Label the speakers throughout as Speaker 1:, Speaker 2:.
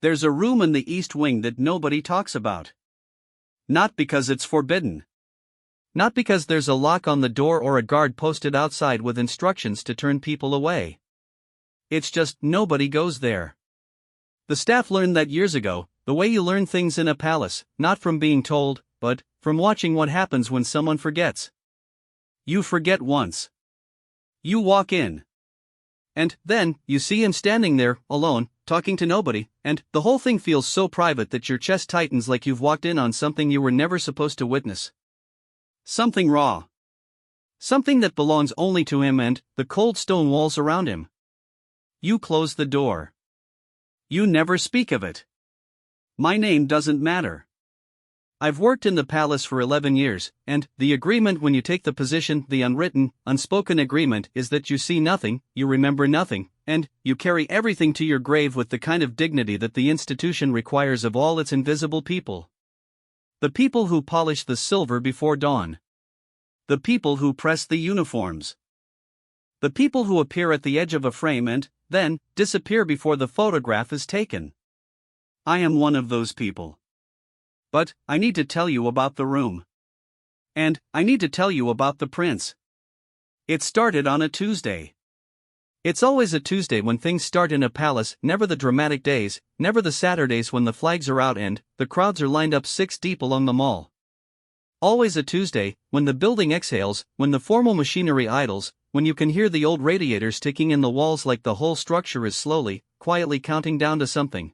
Speaker 1: There's a room in the East Wing that nobody talks about. Not because it's forbidden. Not because there's a lock on the door or a guard posted outside with instructions to turn people away. It's just nobody goes there. The staff learned that years ago, the way you learn things in a palace, not from being told, but from watching what happens when someone forgets. You forget once. You walk in. And then, you see him standing there, alone, talking to nobody, and the whole thing feels so private that your chest tightens like you've walked in on something you were never supposed to witness. Something raw. Something that belongs only to him and the cold stone walls around him. You close the door. You never speak of it. My name doesn't matter. I've worked in the palace for 11 years, and the agreement when you take the position, the unwritten, unspoken agreement is that you see nothing, you remember nothing, and you carry everything to your grave with the kind of dignity that the institution requires of all its invisible people. The people who polish the silver before dawn. The people who press the uniforms. The people who appear at the edge of a frame and, then, disappear before the photograph is taken. I am one of those people. But I need to tell you about the room. And I need to tell you about the prince. It started on a Tuesday. It's always a Tuesday when things start in a palace, never the dramatic days, never the Saturdays when the flags are out and the crowds are lined up 6 deep along the mall. Always a Tuesday, when the building exhales, when the formal machinery idles, when you can hear the old radiators ticking in the walls like the whole structure is slowly, quietly counting down to something.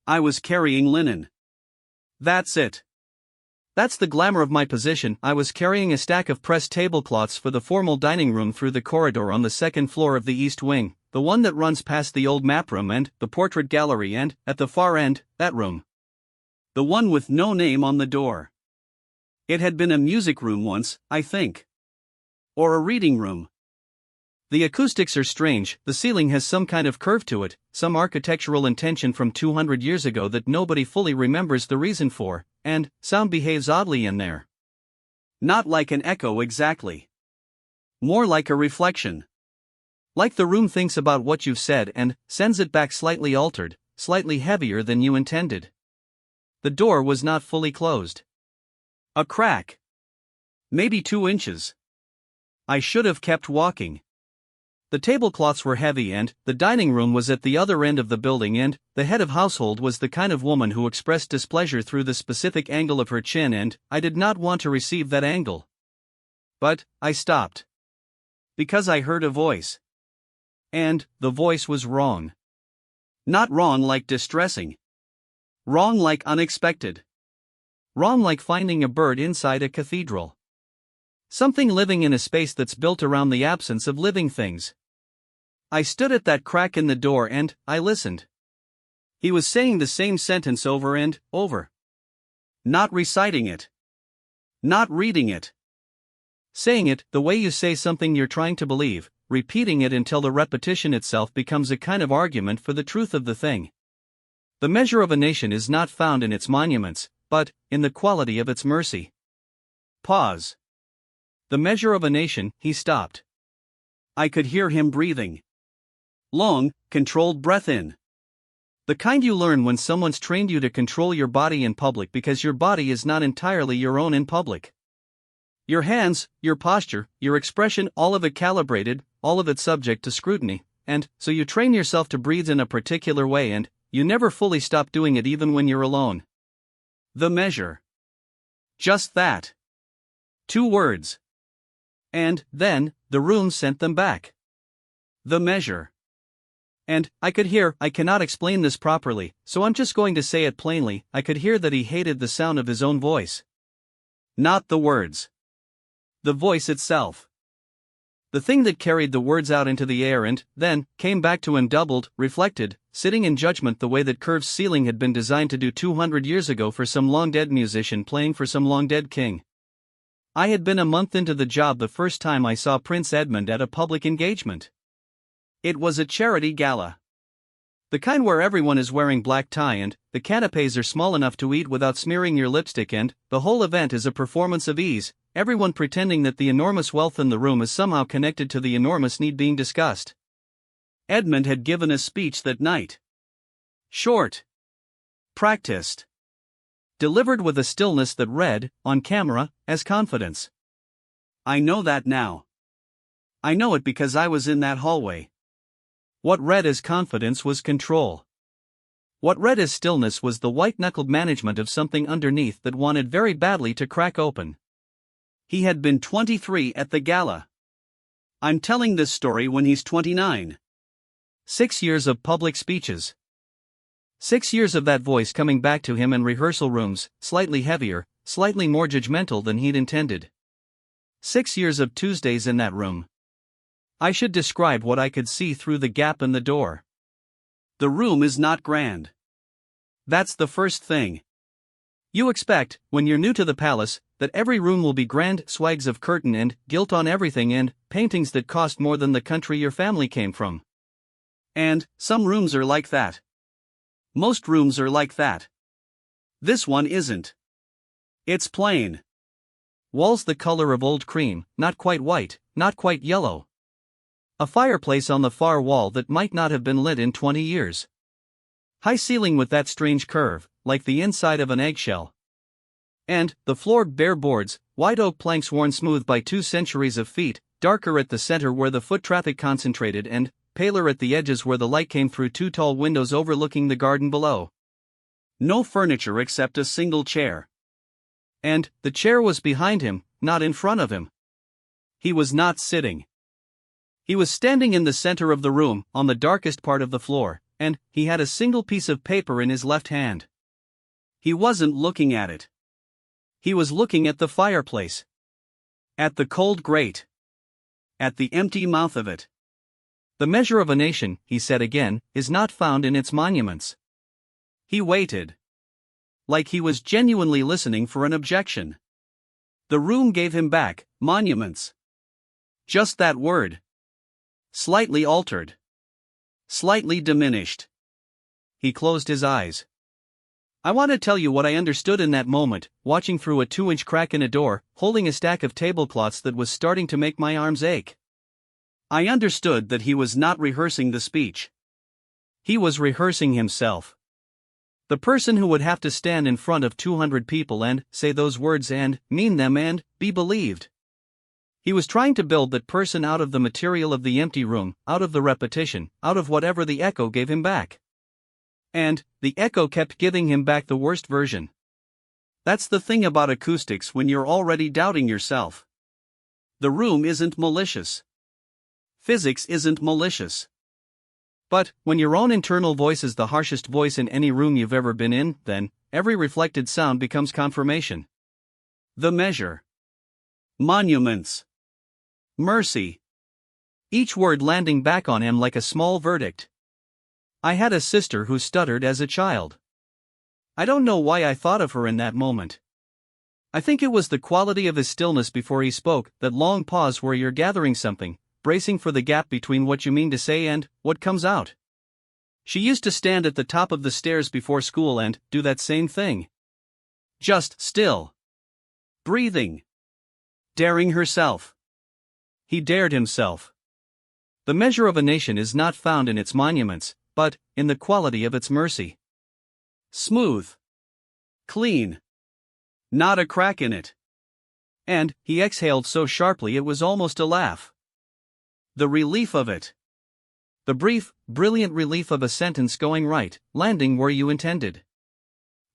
Speaker 1: I was carrying linen. That's it. That's the glamour of my position. I was carrying a stack of pressed tablecloths for the formal dining room through the corridor on the 2nd floor of the East Wing, the one that runs past the old map room and the portrait gallery and, at the far end, that room. The one with no name on the door. It had been a music room once, I think. Or a reading room. The acoustics are strange, the ceiling has some kind of curve to it, some architectural intention from 200 years ago that nobody fully remembers the reason for, and sound behaves oddly in there. Not like an echo exactly. More like a reflection. Like the room thinks about what you've said and sends it back slightly altered, slightly heavier than you intended. The door was not fully closed. A crack. Maybe 2 inches. I should have kept walking. The tablecloths were heavy and the dining room was at the other end of the building and the head of household was the kind of woman who expressed displeasure through the specific angle of her chin and I did not want to receive that angle. But I stopped. Because I heard a voice. And the voice was wrong. Not wrong like distressing. Wrong like unexpected. Wrong like finding a bird inside a cathedral. Something living in a space that's built around the absence of living things. I stood at that crack in the door and I listened. He was saying the same sentence over and over. Not reciting it. Not reading it. Saying it the way you say something you're trying to believe, repeating it until the repetition itself becomes a kind of argument for the truth of the thing. The measure of a nation is not found in its monuments, but in the quality of its mercy. Pause. The measure of a nation, he stopped. I could hear him breathing. Long, controlled breath in. The kind you learn when someone's trained you to control your body in public because your body is not entirely your own in public. Your hands, your posture, your expression, all of it calibrated, all of it subject to scrutiny, and so you train yourself to breathe in a particular way and you never fully stop doing it even when you're alone. The measure. Just that. 2 words. And then, the room sent them back. The measure. And I could hear, I cannot explain this properly, so I'm just going to say it plainly, I could hear that he hated the sound of his own voice. Not the words. The voice itself. The thing that carried the words out into the air and, then, came back to him doubled, reflected, sitting in judgment the way that curved ceiling had been designed to do 200 years ago for some long-dead musician playing for some long-dead king. I had been a month into the job the first time I saw Prince Edmund at a public engagement. It was a charity gala. The kind where everyone is wearing black tie and the canapes are small enough to eat without smearing your lipstick and the whole event is a performance of ease, everyone pretending that the enormous wealth in the room is somehow connected to the enormous need being discussed. Edmund had given a speech that night. Short. Practiced. Delivered with a stillness that read, on camera, as confidence. I know that now. I know it because I was in that hallway. What read as confidence was control. What read as stillness was the white-knuckled management of something underneath that wanted very badly to crack open. He had been 23 at the gala. I'm telling this story when he's 29. 6 years of public speeches. 6 years of that voice coming back to him in rehearsal rooms, slightly heavier, slightly more judgmental than he'd intended. 6 years of Tuesdays in that room. I should describe what I could see through the gap in the door. The room is not grand. That's the first thing. You expect, when you're new to the palace, that every room will be grand swags of curtain and gilt on everything and paintings that cost more than the country your family came from. And some rooms are like that. Most rooms are like that. This one isn't. It's plain. Walls the color of old cream, not quite white, not quite yellow. A fireplace on the far wall that might not have been lit in 20 years. High ceiling with that strange curve, like the inside of an eggshell. And the floor bare boards, white oak planks worn smooth by 2 centuries of feet, darker at the center where the foot traffic concentrated and paler at the edges where the light came through 2 tall windows overlooking the garden below. No furniture except a single chair. And the chair was behind him, not in front of him. He was not sitting. He was standing in the center of the room, on the darkest part of the floor, and he had a single piece of paper in his left hand. He wasn't looking at it. He was looking at the fireplace. At the cold grate. At the empty mouth of it. The measure of a nation, he said again, is not found in its monuments. He waited. Like he was genuinely listening for an objection. The room gave him back, monuments. Just that word. Slightly altered. Slightly diminished. He closed his eyes. I want to tell you what I understood in that moment, watching through a 2-inch crack in a door, holding a stack of tablecloths that was starting to make my arms ache. I understood that he was not rehearsing the speech. He was rehearsing himself. The person who would have to stand in front of 200 people and say those words and mean them and be believed. He was trying to build that person out of the material of the empty room, out of the repetition, out of whatever the echo gave him back. And the echo kept giving him back the worst version. That's the thing about acoustics when you're already doubting yourself. The room isn't malicious. Physics isn't malicious. But when your own internal voice is the harshest voice in any room you've ever been in, then every reflected sound becomes confirmation. The measure. Monuments. Mercy. Each word landing back on him like a small verdict. I had a sister who stuttered as a child. I don't know why I thought of her in that moment. I think it was the quality of his stillness before he spoke, that long pause where you're gathering something, bracing for the gap between what you mean to say and what comes out. She used to stand at the top of the stairs before school and do that same thing. Just still. Breathing. Daring herself. He dared himself. The measure of a nation is not found in its monuments, but in the quality of its mercy. Smooth. Clean. Not a crack in it. And he exhaled so sharply it was almost a laugh. The relief of it. The brief, brilliant relief of a sentence going right, landing where you intended.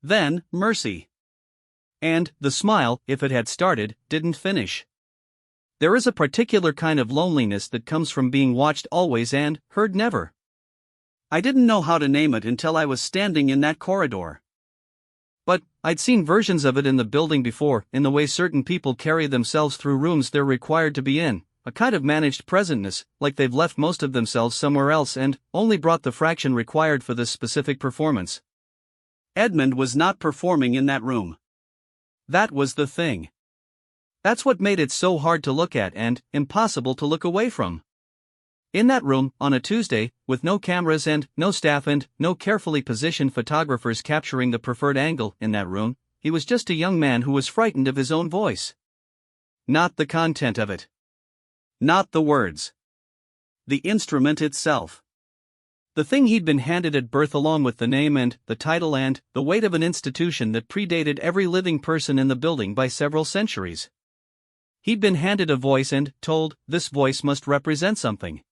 Speaker 1: Then, mercy. And the smile, if it had started, didn't finish. There is a particular kind of loneliness that comes from being watched always and heard never. I didn't know how to name it until I was standing in that corridor. But I'd seen versions of it in the building before, in the way certain people carry themselves through rooms they're required to be in, a kind of managed presentness, like they've left most of themselves somewhere else and only brought the fraction required for this specific performance. Edmund was not performing in that room. That was the thing. That's what made it so hard to look at and impossible to look away from. In that room, on a Tuesday, with no cameras and no staff and no carefully positioned photographers capturing the preferred angle in that room, he was just a young man who was frightened of his own voice. Not the content of it. Not the words. The instrument itself. The thing he'd been handed at birth along with the name and the title and the weight of an institution that predated every living person in the building by several centuries. He'd been handed a voice and told, this voice must represent something.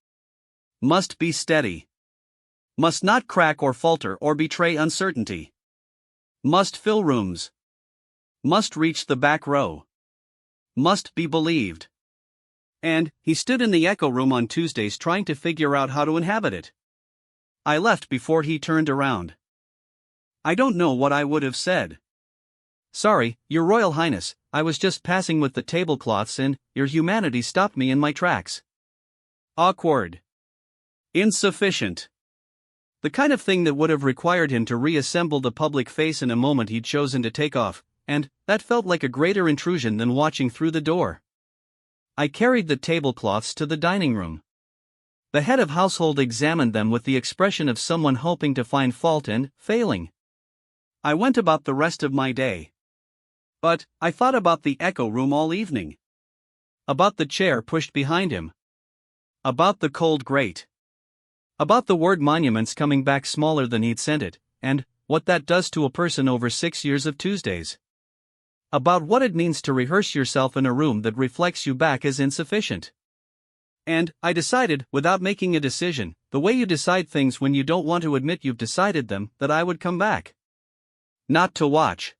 Speaker 1: Must be steady. Must not crack or falter or betray uncertainty. Must fill rooms. Must reach the back row. Must be believed. And he stood in the echo room on Tuesdays trying to figure out how to inhabit it. I left before he turned around. I don't know what I would have said. Sorry, Your Royal Highness, I was just passing with the tablecloths and your humanity stopped me in my tracks. Awkward. Insufficient. The kind of thing that would have required him to reassemble the public face in a moment he'd chosen to take off, and that felt like a greater intrusion than watching through the door. I carried the tablecloths to the dining room. The head of household examined them with the expression of someone hoping to find fault and failing. I went about the rest of my day. But I thought about the echo room all evening. About the chair pushed behind him. About the cold grate. About the word monuments coming back smaller than he'd sent it, and what that does to a person over 6 years of Tuesdays. About what it means to rehearse yourself in a room that reflects you back as insufficient. And I decided, without making a decision, the way you decide things when you don't want to admit you've decided them, that I would come back. Not to watch.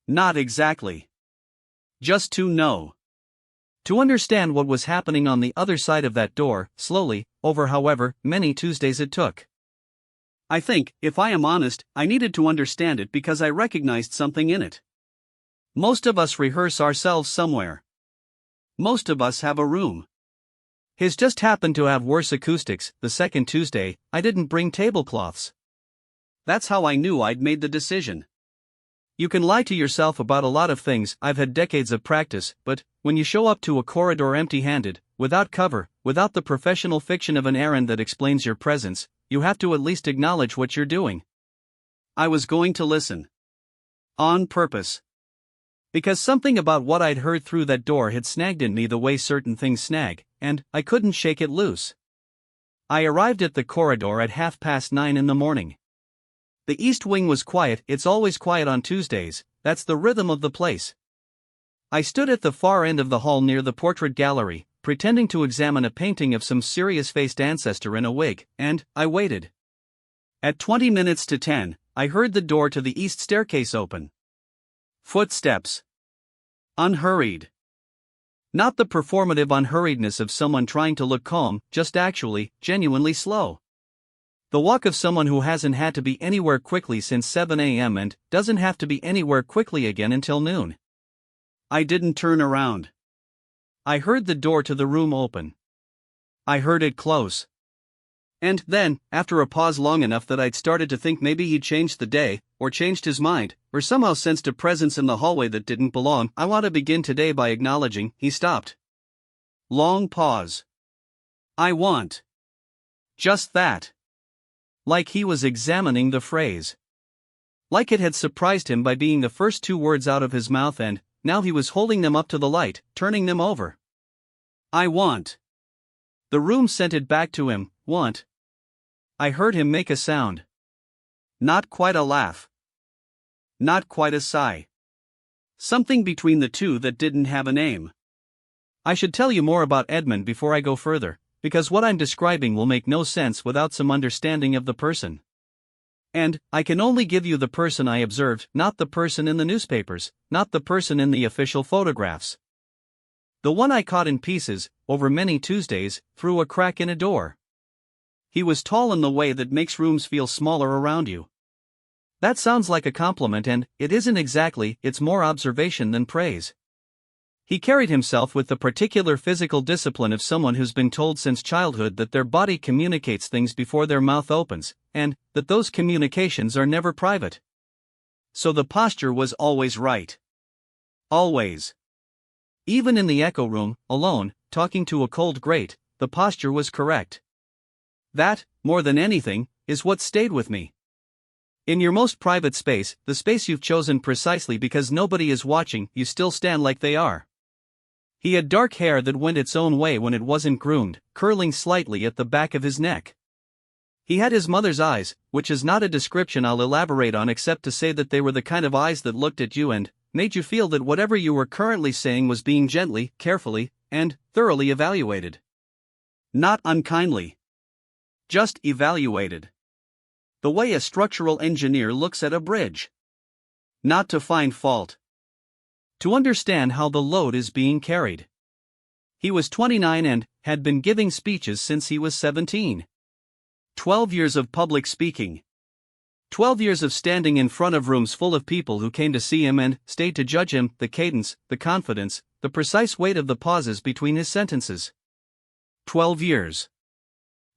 Speaker 1: Not exactly. Just to know. To understand what was happening on the other side of that door, slowly, over however many Tuesdays it took. I think, if I am honest, I needed to understand it because I recognized something in it. Most of us rehearse ourselves somewhere. Most of us have a room. His just happened to have worse acoustics. The second Tuesday, I didn't bring tablecloths. That's how I knew I'd made the decision. You can lie to yourself about a lot of things. I've had decades of practice, but when you show up to a corridor empty-handed, without cover, without the professional fiction of an errand that explains your presence, you have to at least acknowledge what you're doing. I was going to listen. On purpose. Because something about what I'd heard through that door had snagged in me the way certain things snag, and I couldn't shake it loose. I arrived at the corridor at 9:30 in the morning. The East Wing was quiet. It's always quiet on Tuesdays, that's the rhythm of the place. I stood at the far end of the hall near the portrait gallery, pretending to examine a painting of some serious-faced ancestor in a wig, and I waited. At 20 minutes to 10, I heard the door to the east staircase open. Footsteps. Unhurried. Not the performative unhurriedness of someone trying to look calm, just actually, genuinely slow. The walk of someone who hasn't had to be anywhere quickly since 7 a.m. and doesn't have to be anywhere quickly again until noon. I didn't turn around. I heard the door to the room open. I heard it close. And then, after a pause long enough that I'd started to think maybe he'd changed the day, or changed his mind, or somehow sensed a presence in the hallway that didn't belong, I want to begin today by acknowledging, he stopped. Long pause. I want. Just that. Like he was examining the phrase. Like it had surprised him by being the first two words out of his mouth and, now he was holding them up to the light, turning them over. I want. The room sent it back to him, want. I heard him make a sound. Not quite a laugh. Not quite a sigh. Something between the two that didn't have a name. I should tell you more about Edmund before I go further, because what I'm describing will make no sense without some understanding of the person. And I can only give you the person I observed, not the person in the newspapers, not the person in the official photographs. The one I caught in pieces, over many Tuesdays, through a crack in a door. He was tall in the way that makes rooms feel smaller around you. That sounds like a compliment and, it isn't exactly, it's more observation than praise. He carried himself with the particular physical discipline of someone who's been told since childhood that their body communicates things before their mouth opens, and that those communications are never private. So the posture was always right. Always. Even in the echo room, alone, talking to a cold grate, the posture was correct. That, more than anything, is what stayed with me. In your most private space, the space you've chosen precisely because nobody is watching, you still stand like they are. He had dark hair that went its own way when it wasn't groomed, curling slightly at the back of his neck. He had his mother's eyes, which is not a description I'll elaborate on except to say that they were the kind of eyes that looked at you and made you feel that whatever you were currently saying was being gently, carefully, and thoroughly evaluated. Not unkindly. Just evaluated. The way a structural engineer looks at a bridge. Not to find fault. To understand how the load is being carried. He was 29 and had been giving speeches since he was 17. 12 years of public speaking. 12 years of standing in front of rooms full of people who came to see him and stayed to judge him, the cadence, the confidence, the precise weight of the pauses between his sentences. 12 years.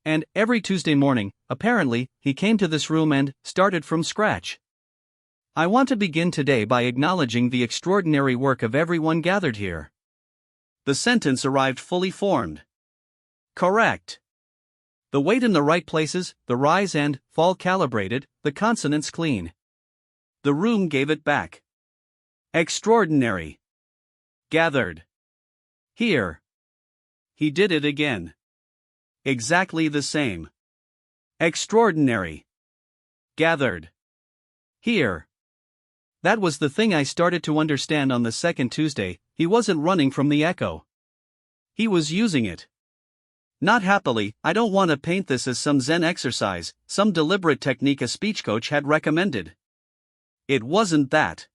Speaker 1: And every Tuesday morning, apparently, he came to this room and started from scratch. I want to begin today by acknowledging the extraordinary work of everyone gathered here. The sentence arrived fully formed. Correct. The weight in the right places, the rise and fall calibrated, the consonants clean. The room gave it back. Extraordinary. Gathered. Here. He did it again. Exactly the same. Extraordinary. Gathered. Here. That was the thing I started to understand on the second Tuesday. He wasn't running from the echo. He was using it. Not happily. I don't want to paint this as some Zen exercise, some deliberate technique a speech coach had recommended. It wasn't that.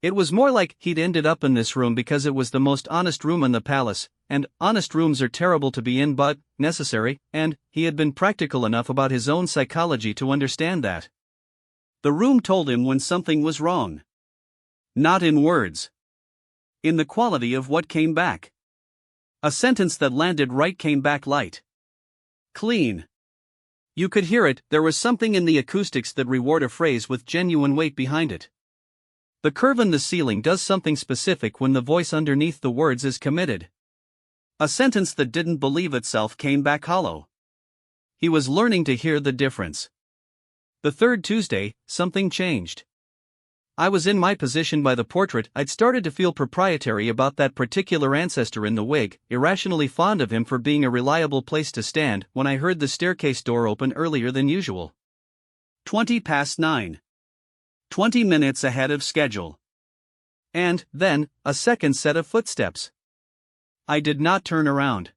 Speaker 1: It was more like he'd ended up in this room because it was the most honest room in the palace, and honest rooms are terrible to be in but necessary, and he had been practical enough about his own psychology to understand that. The room told him when something was wrong. Not in words. In the quality of what came back. A sentence that landed right came back light. Clean. You could hear it. There was something in the acoustics that reward a phrase with genuine weight behind it. The curve in the ceiling does something specific when the voice underneath the words is committed. A sentence that didn't believe itself came back hollow. He was learning to hear the difference. The third Tuesday, something changed. I was in my position by the portrait. I'd started to feel proprietary about that particular ancestor in the wig, irrationally fond of him for being a reliable place to stand, when I heard the staircase door open earlier than usual. 9:20. 20 minutes ahead of schedule. And, then, a second set of footsteps. I did not turn around.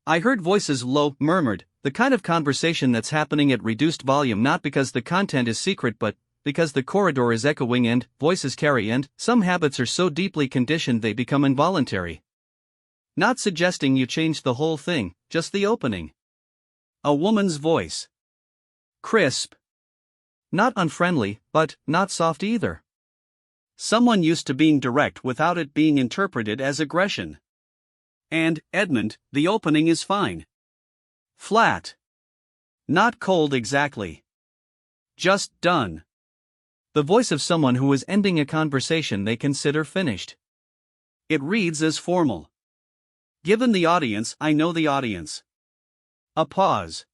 Speaker 1: I heard voices low, murmured, the kind of conversation that's happening at reduced volume not because the content is secret but because the corridor is echoing and voices carry and some habits are so deeply conditioned they become involuntary. Not suggesting you change the whole thing, just the opening. A woman's voice. Crisp. Not unfriendly, but not soft either. Someone used to being direct without it being interpreted as aggression. And, Edmund, the opening is fine. Flat. Not cold exactly. Just done. The voice of someone who is ending a conversation they consider finished. It reads as formal. Given the audience, I know the audience. A pause.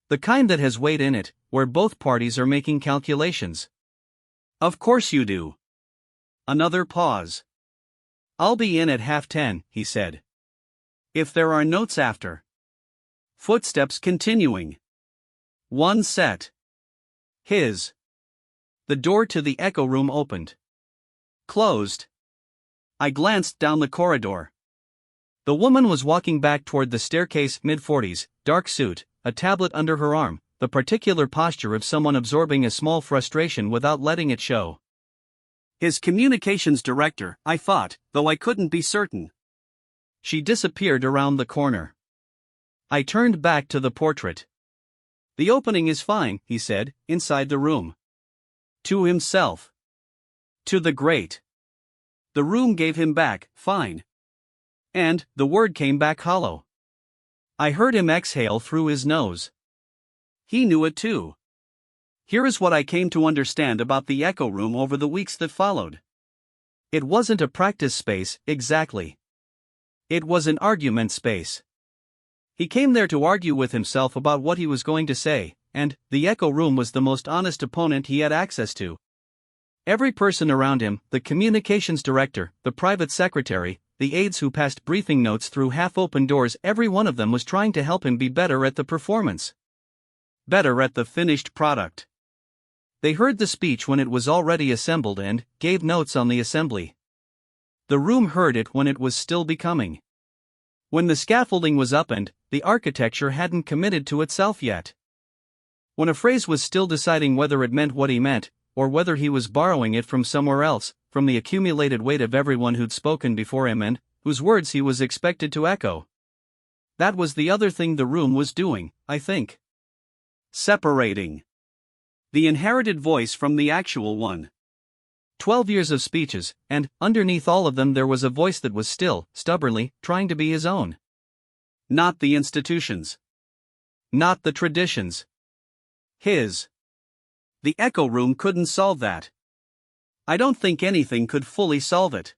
Speaker 1: The kind that has weight in it, where both parties are making calculations. Of course you do. Another pause. I'll be in at 10:30, he said. If there are notes after. Footsteps continuing. One set. His. The door to the echo room opened. Closed. I glanced down the corridor. The woman was walking back toward the staircase, mid-40s, dark suit, a tablet under her arm, the particular posture of someone absorbing a small frustration without letting it show. His communications director, I thought, though I couldn't be certain. She disappeared around the corner. I turned back to the portrait. The opening is fine, he said, inside the room. To himself. To the great. The room gave him back, fine. And, the word came back hollow. I heard him exhale through his nose. He knew it too. Here is what I came to understand about the echo room over the weeks that followed. It wasn't a practice space, exactly. It was an argument space. He came there to argue with himself about what he was going to say, and the echo room was the most honest opponent he had access to. Every person around him, the communications director, the private secretary, the aides who passed briefing notes through half-open doors, every one of them was trying to help him be better at the performance. better at the finished product. They heard the speech when it was already assembled and gave notes on the assembly. The room heard it when it was still becoming. When the scaffolding was up and the architecture hadn't committed to itself yet. When a phrase was still deciding whether it meant what he meant, or whether he was borrowing it from somewhere else, from the accumulated weight of everyone who'd spoken before him and whose words he was expected to echo. That was the other thing the room was doing, I think. Separating the inherited voice from the actual one. 12 years of speeches, and underneath all of them there was a voice that was still, stubbornly, trying to be his own. Not the institutions. Not the traditions. His. The echo room couldn't solve that. I don't think anything could fully solve it.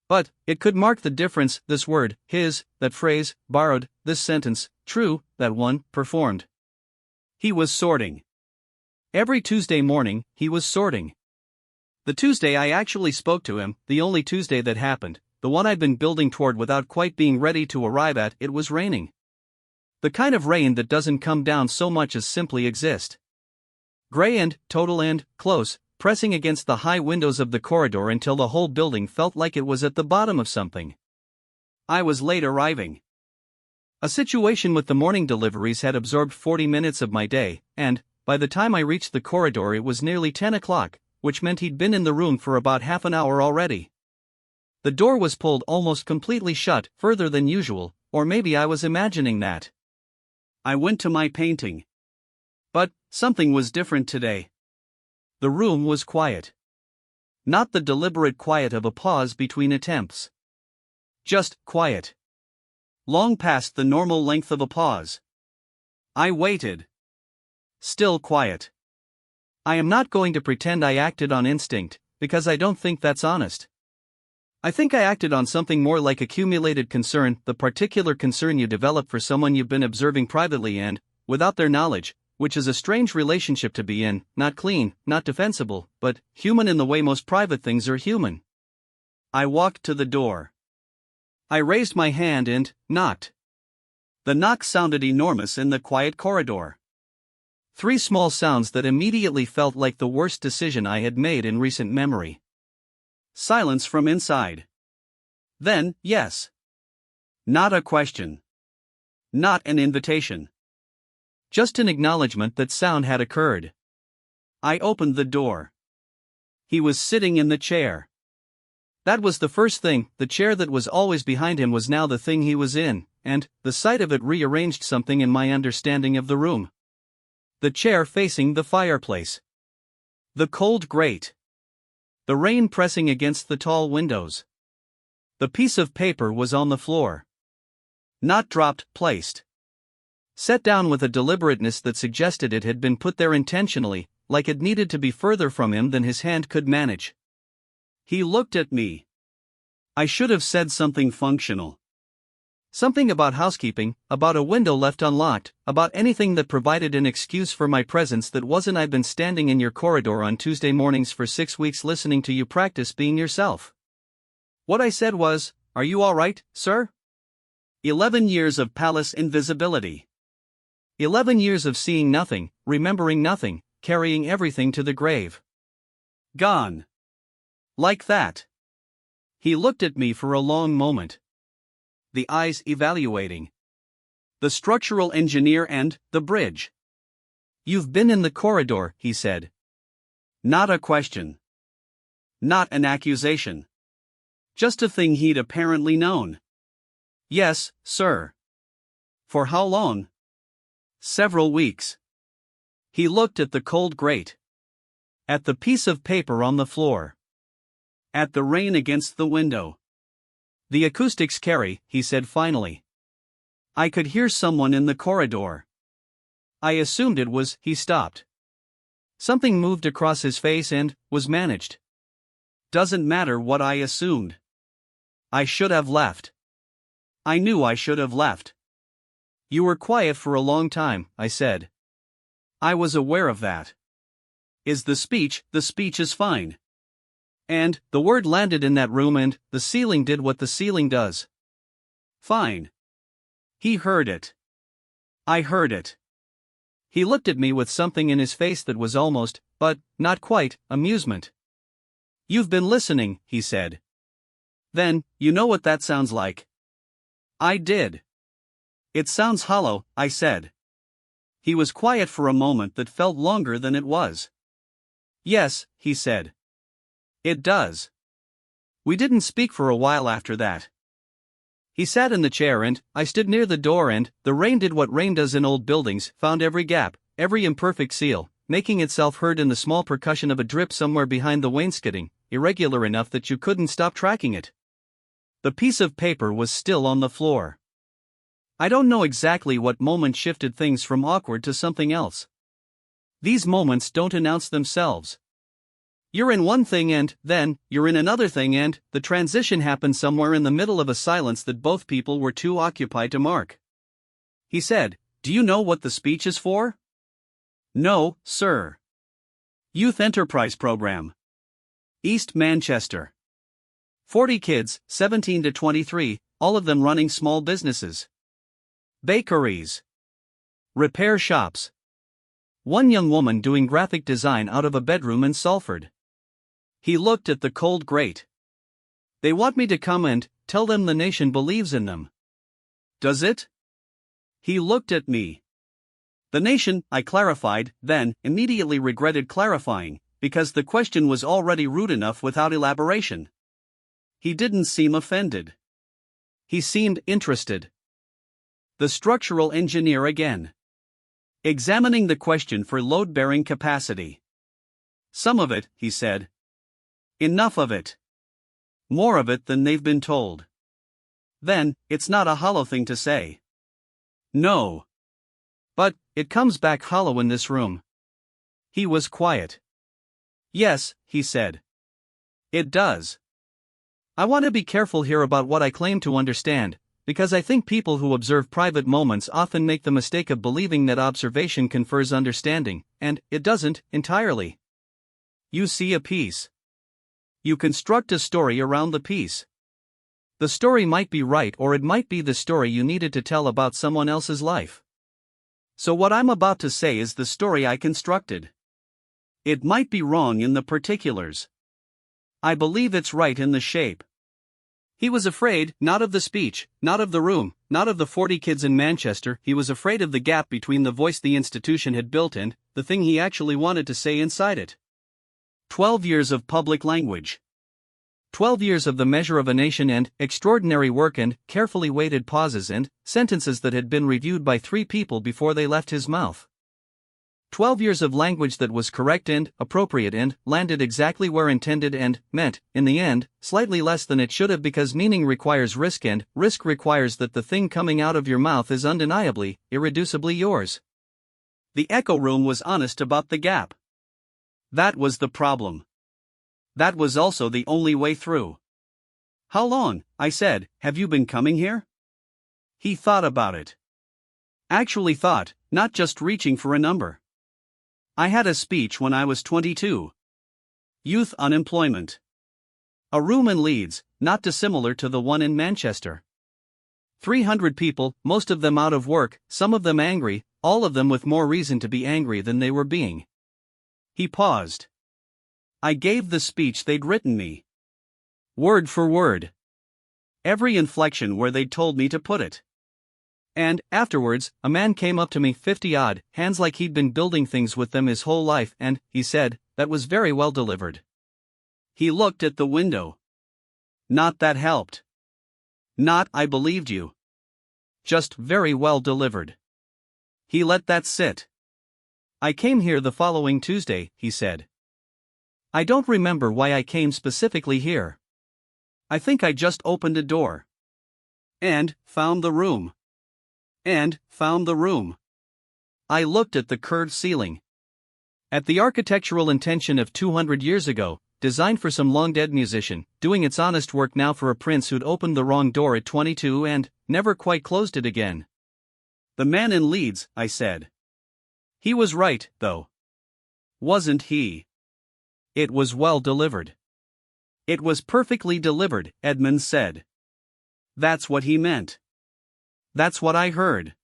Speaker 1: But it could mark the difference this word, his, that phrase, borrowed, this sentence, true, that one, performed. He was sorting. Every Tuesday morning, he was sorting. The Tuesday I actually spoke to him, the only Tuesday that happened, the one I'd been building toward without quite being ready to arrive at, it was raining. The kind of rain that doesn't come down so much as simply exist. Gray and, total and, close, pressing against the high windows of the corridor until the whole building felt like it was at the bottom of something. I was late arriving. A situation with the morning deliveries had absorbed 40 minutes of my day, and, by the time I reached the corridor it was nearly 10 o'clock, which meant he'd been in the room for about half an hour already. The door was pulled almost completely shut, further than usual, or maybe I was imagining that. I went to my painting. But something was different today. The room was quiet. Not the deliberate quiet of a pause between attempts. Just quiet. Long past the normal length of a pause. I waited. Still quiet. I am not going to pretend I acted on instinct, because I don't think that's honest. I think I acted on something more like accumulated concern, the particular concern you develop for someone you've been observing privately and, without their knowledge, which is a strange relationship to be in, not clean, not defensible, but human in the way most private things are human. I walked to the door. I raised my hand and knocked. The knock sounded enormous in the quiet corridor. 3 small sounds that immediately felt like the worst decision I had made in recent memory. Silence from inside. Then, yes. Not a question. Not an invitation. Just an acknowledgement that sound had occurred. I opened the door. He was sitting in the chair. That was the first thing. The chair that was always behind him was now the thing he was in, and the sight of it rearranged something in my understanding of the room. The chair facing the fireplace. The cold grate. The rain pressing against the tall windows. The piece of paper was on the floor. Not dropped, placed. Set down with a deliberateness that suggested it had been put there intentionally, like it needed to be further from him than his hand could manage. He looked at me. I should have said something functional. Something about housekeeping, about a window left unlocked, about anything that provided an excuse for my presence that wasn't I've been standing in your corridor on Tuesday mornings for 6 weeks listening to you practice being yourself. What I said was, "Are you all right, sir?" 11 years of palace invisibility. 11 years of seeing nothing, remembering nothing, carrying everything to the grave. Gone. Like that. He looked at me for a long moment. The eyes evaluating. The structural engineer and the bridge. "You've been in the corridor," he said. Not a question. Not an accusation. Just a thing he'd apparently known. "Yes, sir." "For how long?" "Several weeks." He looked at the cold grate. At the piece of paper on the floor. At the rain against the window. "The acoustics carry," he said finally. I could hear someone in the corridor. I assumed it was. He stopped. Something moved across his face and was managed. Doesn't matter what I assumed. I should have left. I knew I should have left. "You were quiet for a long time," I said. I was aware of that. "Is the speech is fine." And the word landed in that room and the ceiling did what the ceiling does. Fine. He heard it. I heard it. He looked at me with something in his face that was almost, but not quite, amusement. "You've been listening," he said. "Then, you know what that sounds like." I did. "It sounds hollow," I said. He was quiet for a moment that felt longer than it was. "Yes," he said. "It does." We didn't speak for a while after that. He sat in the chair and I stood near the door, and the rain did what rain does in old buildings, found every gap, every imperfect seal, making itself heard in the small percussion of a drip somewhere behind the wainscoting, irregular enough that you couldn't stop tracking it. The piece of paper was still on the floor. I don't know exactly what moment shifted things from awkward to something else. These moments don't announce themselves. You're in one thing and, then, you're in another thing, and the transition happened somewhere in the middle of a silence that both people were too occupied to mark. He said, "Do you know what the speech is for?" "No, sir." "Youth Enterprise Program. East Manchester. 40 kids, 17 to 23, all of them running small businesses. Bakeries. Repair shops. One young woman doing graphic design out of a bedroom in Salford." He looked at the cold grate. "They want me to come and tell them the nation believes in them." "Does it?" He looked at me. "The nation," I clarified, then immediately regretted clarifying, because the question was already rude enough without elaboration. He didn't seem offended. He seemed interested. The structural engineer again. Examining the question for load-bearing capacity. "Some of it," he said. "Enough of it. More of it than they've been told." "Then, it's not a hollow thing to say." "No. But, it comes back hollow in this room." He was quiet. "Yes," he said. "It does. I want to be careful here about what I claim to understand, because I think people who observe private moments often make the mistake of believing that observation confers understanding, and it doesn't, entirely. You see a piece. You construct a story around the piece. The story might be right, or it might be the story you needed to tell about someone else's life. So what I'm about to say is the story I constructed. It might be wrong in the particulars. I believe it's right in the shape. He was afraid, not of the speech, not of the room, not of the 40 kids in Manchester. He was afraid of the gap between the voice the institution had built and the thing he actually wanted to say inside it. 12 years of public language. 12 years of the measure of a nation, and extraordinary work and carefully weighted pauses and sentences that had been reviewed by 3 people before they left his mouth. 12 years of language that was correct and appropriate and landed exactly where intended and meant, in the end, slightly less than it should have, because meaning requires risk and risk requires that the thing coming out of your mouth is undeniably, irreducibly yours. The echo room was honest about the gap. That was the problem. That was also the only way through. "How long," I said, "have you been coming here?" He thought about it. Actually thought, not just reaching for a number. "I had a speech when I was 22. Youth unemployment. A room in Leeds, not dissimilar to the one in Manchester. 300 people, most of them out of work, some of them angry, all of them with more reason to be angry than they were being." He paused. I gave the speech they'd written me. Word for word. Every inflection where they'd told me to put it. And, afterwards, a man came up to me, 50-odd, hands like he'd been building things with them his whole life, and, he said, "That was very well delivered." He looked at the window. "Not that helped. Not I believed you. Just very well delivered." He let that sit. "I came here the following Tuesday," he said. "I don't remember why I came specifically here. I think I just opened a door. And found the room. I looked at the curved ceiling. At the architectural intention of 200 years ago, designed for some long-dead musician, doing its honest work now for a prince who'd opened the wrong door at 22 and never quite closed it again." "The man in Leeds," I said. "He was right, though. Wasn't he? It was well delivered." "It was perfectly delivered," Edmonds said. "That's what he meant. That's what I heard.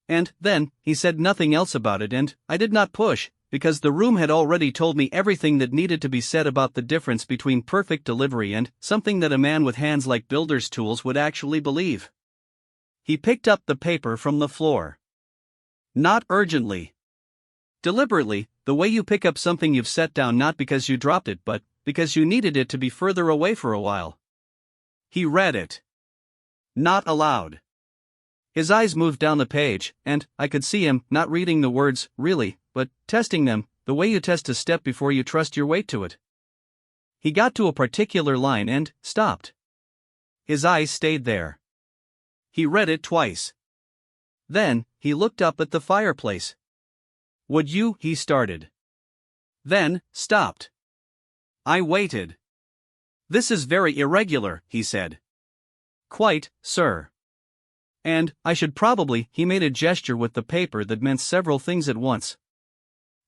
Speaker 1: And then, he said nothing else about it, and I did not push, because the room had already told me everything that needed to be said about the difference between perfect delivery and something that a man with hands like builder's tools would actually believe. He picked up the paper from the floor. Not urgently. Deliberately, the way you pick up something you've set down not because you dropped it but because you needed it to be further away for a while. He read it. Not aloud. His eyes moved down the page, and I could see him not reading the words, really, but testing them, the way you test a step before you trust your weight to it. He got to a particular line and stopped. His eyes stayed there. He read it twice. Then, he looked up at the fireplace. Would you, he started. Then, stopped. I waited. This is very irregular, he said. Quite, sir. And, I should probably, he made a gesture with the paper that meant several things at once.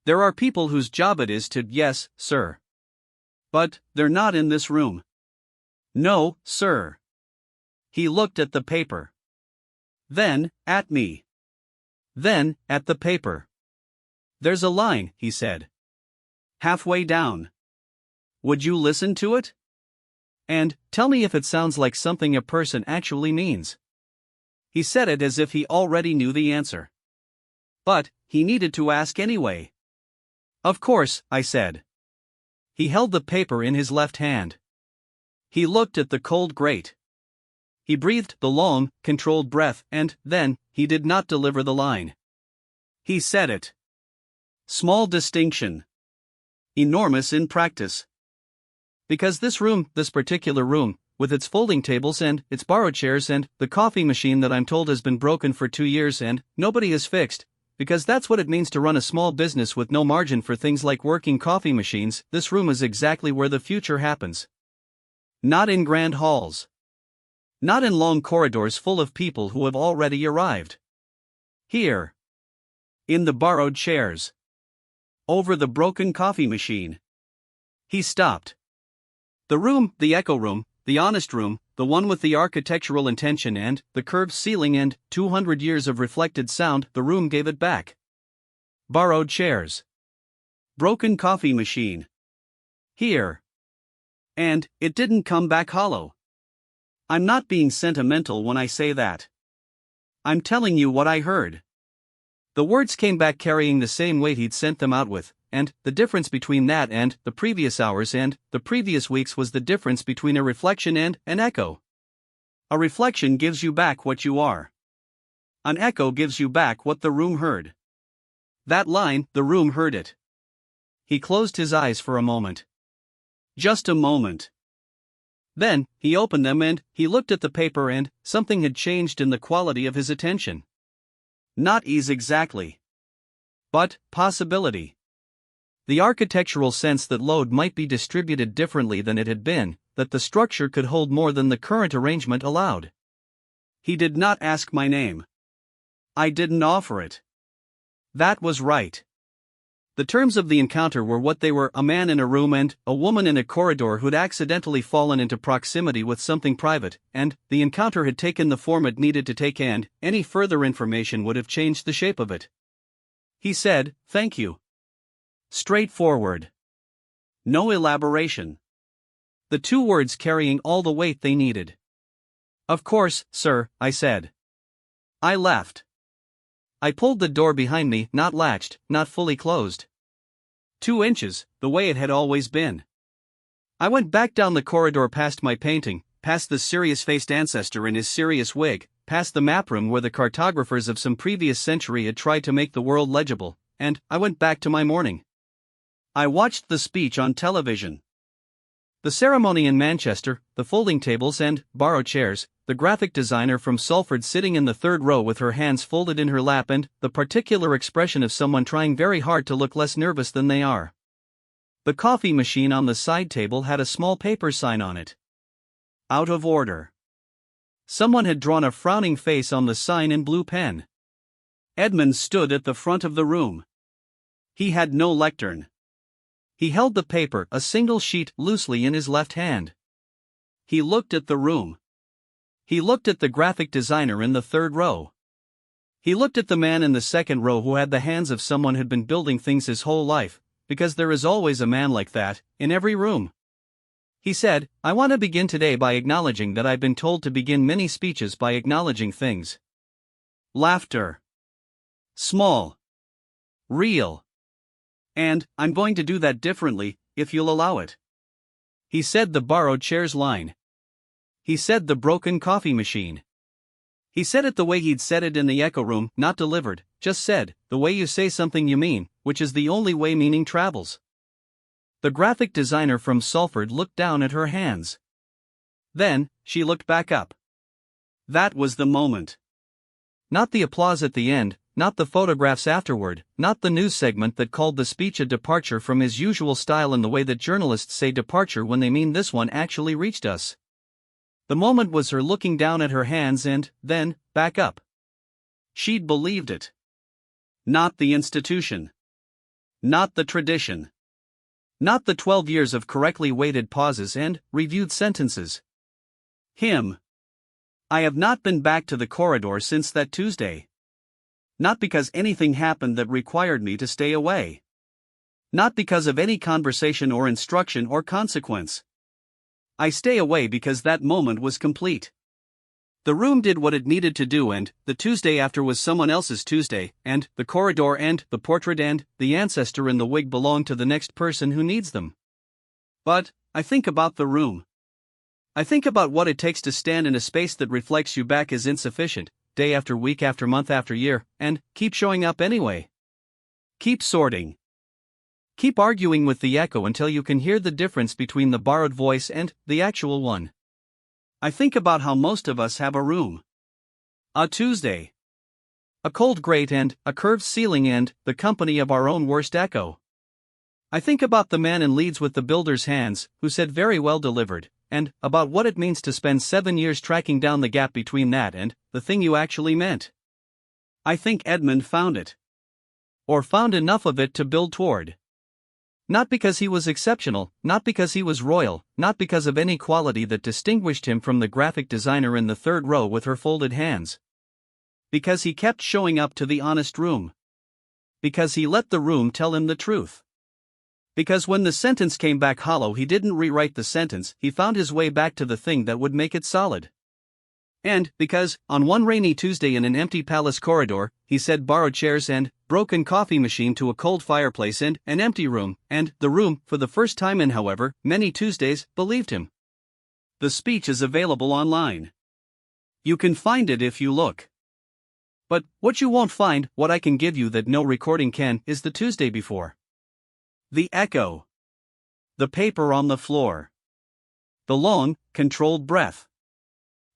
Speaker 1: There are people whose job it is to, yes, sir. But, they're not in this room. No, sir. He looked at the paper. Then, at me. Then, at the paper. There's a line, he said. Halfway down. Would you listen to it? And, tell me if it sounds like something a person actually means. He said it as if he already knew the answer. But, he needed to ask anyway. Of course, I said. He held the paper in his left hand. He looked at the cold grate. He breathed the long, controlled breath, and then, he did not deliver the line. He said it. Small distinction. Enormous in practice. Because this particular room, with its folding tables and its borrowed chairs and the coffee machine that I'm told has been broken for 2 years and nobody has fixed, because that's what it means to run a small business with no margin for things like working coffee machines, this room is exactly where the future happens. Not in grand halls. Not in long corridors full of people who have already arrived. Here. In the borrowed chairs. Over the broken coffee machine. He stopped. The room, the echo room, the honest room, the one with the architectural intention and the curved ceiling and 200 years of reflected sound, the room gave it back. Borrowed chairs. Broken coffee machine. Here. And it didn't come back hollow. I'm not being sentimental when I say that. I'm telling you what I heard. The words came back carrying the same weight he'd sent them out with, and the difference between that and the previous hours and the previous weeks was the difference between a reflection and an echo. A reflection gives you back what you are. An echo gives you back what the room heard. That line, the room heard it. He closed his eyes for a moment. Just a moment. Then, he opened them and he looked at the paper and something had changed in the quality of his attention. Not ease exactly. But, possibility. The architectural sense that load might be distributed differently than it had been, that the structure could hold more than the current arrangement allowed. He did not ask my name. I didn't offer it. That was right. The terms of the encounter were what they were: a man in a room and a woman in a corridor who'd accidentally fallen into proximity with something private, and the encounter had taken the form it needed to take, and any further information would have changed the shape of it. He said, "Thank you." Straightforward. No elaboration. The 2 words carrying all the weight they needed. "Of course, sir," I said. I left. I pulled the door behind me, not latched, not fully closed. 2 inches, the way it had always been. I went back down the corridor past my painting, past the serious-faced ancestor in his serious wig, past the map room where the cartographers of some previous century had tried to make the world legible, and I went back to my morning. I watched the speech on television. The ceremony in Manchester, the folding tables and borrowed chairs, the graphic designer from Salford sitting in the 3rd row with her hands folded in her lap, and the particular expression of someone trying very hard to look less nervous than they are. The coffee machine on the side table had a small paper sign on it. Out of order. Someone had drawn a frowning face on the sign in blue pen. Edmund stood at the front of the room. He had no lectern. He held the paper, a single sheet, loosely in his left hand. He looked at the room. He looked at the graphic designer in the 3rd row. He looked at the man in the second row who had the hands of someone who'd been building things his whole life, because there is always a man like that, in every room. He said, "I want to begin today by acknowledging that I've been told to begin many speeches by acknowledging things. Laughter. Small. Real. And, I'm going to do that differently, if you'll allow it." He said the borrowed chairs line. He said the broken coffee machine. He said it the way he'd said it in the echo room, not delivered, just said, the way you say something you mean, which is the only way meaning travels. The graphic designer from Salford looked down at her hands. Then, she looked back up. That was the moment. Not the applause at the end, not the photographs afterward, not the news segment that called the speech a departure from his usual style in the way that journalists say departure when they mean this one actually reached us. The moment was her looking down at her hands and, then, back up. She'd believed it. Not the institution. Not the tradition. Not the 12 years of correctly weighted pauses and reviewed sentences. Him. I have not been back to the corridor since that Tuesday. Not because anything happened that required me to stay away. Not because of any conversation or instruction or consequence. I stay away because that moment was complete. The room did what it needed to do, and the Tuesday after was someone else's Tuesday, and the corridor and the portrait and the ancestor in the wig belong to the next person who needs them. But, I think about the room. I think about what it takes to stand in a space that reflects you back as insufficient, day after week after month after year, and keep showing up anyway. Keep sorting. Keep arguing with the echo until you can hear the difference between the borrowed voice and the actual one. I think about how most of us have a room. A Tuesday. A cold grate and a curved ceiling and the company of our own worst echo. I think about the man in Leeds with the builder's hands, who said very well delivered, and about what it means to spend 7 years tracking down the gap between that and the thing you actually meant. I think Edmund found it. Or found enough of it to build toward. Not because he was exceptional, not because he was royal, not because of any quality that distinguished him from the graphic designer in the third row with her folded hands. Because he kept showing up to the honest room. Because he let the room tell him the truth. Because when the sentence came back hollow, he didn't rewrite the sentence, he found his way back to the thing that would make it solid. And because, on one rainy Tuesday in an empty palace corridor, he said borrowed chairs and broken coffee machine to a cold fireplace and an empty room, and the room, for the first time in however many Tuesdays, believed him. The speech is available online. You can find it if you look. But what you won't find, what I can give you that no recording can, is the Tuesday before. The echo. The paper on the floor. The long, controlled breath.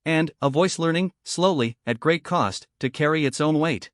Speaker 1: And a voice learning, slowly, at great cost, to carry its own weight.